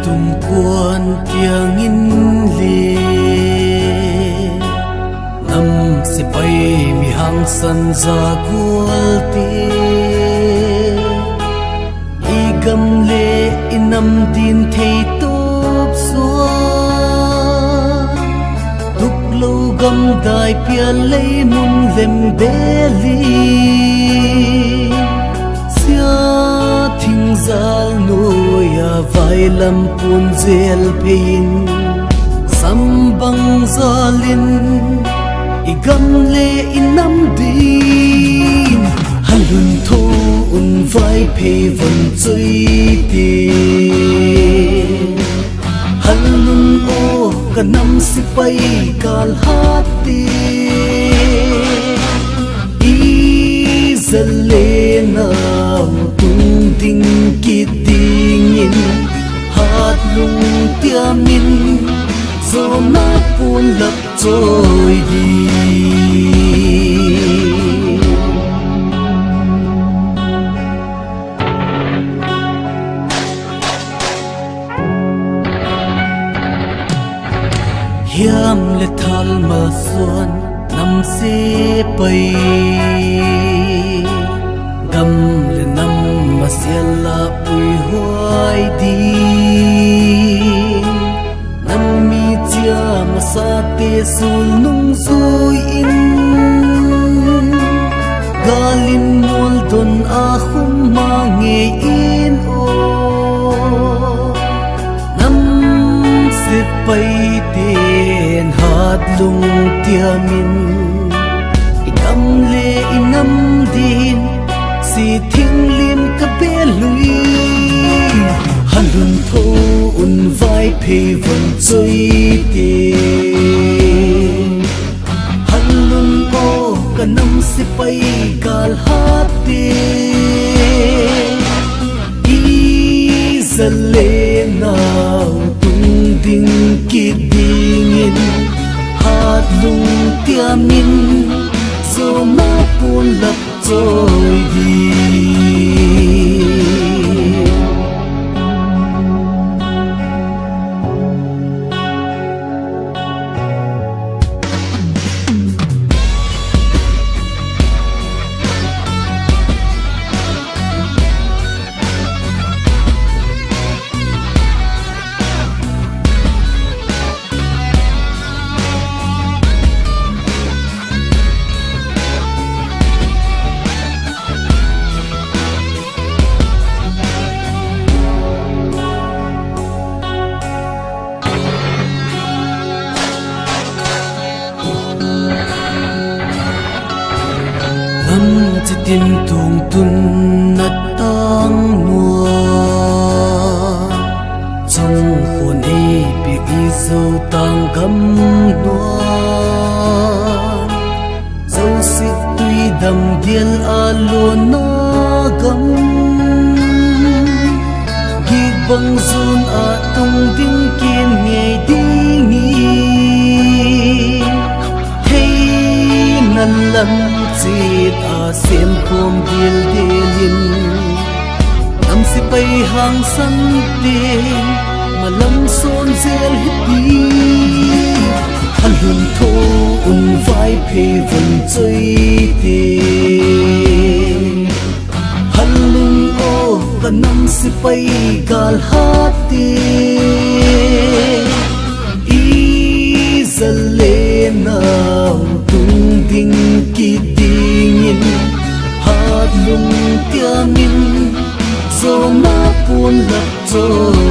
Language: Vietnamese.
tum quan tiang in le nam se pai mi hang san za kual ti i gam le inam din thei top suwa tuk lo gam dai pia le mun lem beli zal nuya vai lam pun zel pein sambang zalin igam le inam din halun tho un vai pe von chui ti halun o kanam si pai kal hati i zalena ding ki dingin hat lung tiamin zo na pun lap trôi đi hiam le thal ma suan nam se pai gam le nam masiala pui hoai di nam mi chia masate sul nung zui in galin mol don a khum mange in o nam se pai ten hat lung tiamin ikam le inam din si thing lim ka be lui halun tho un vai pe von chui ti halun o kanam si pai kal hati i zale na tung ding ki dingin hat lung tiamin zo na pun lap trôi đi tin tung tun na tang mua trong hồn ấy bị đi dâu tang gấm đoan dâu xịt tuy đầm điên a luôn na gấm ghi băng run a tung đinh kiên ngày đi nghi thấy năn lầm chít a xem khom điên điên nam si bay hàng sân tiền mà lâm son zel hết đi halun tho un vai pe vun chơi tiền halun o ka nam si bay gal hati i zalena tung ding ki dingin hat lung tiamin zo na pun lap trôi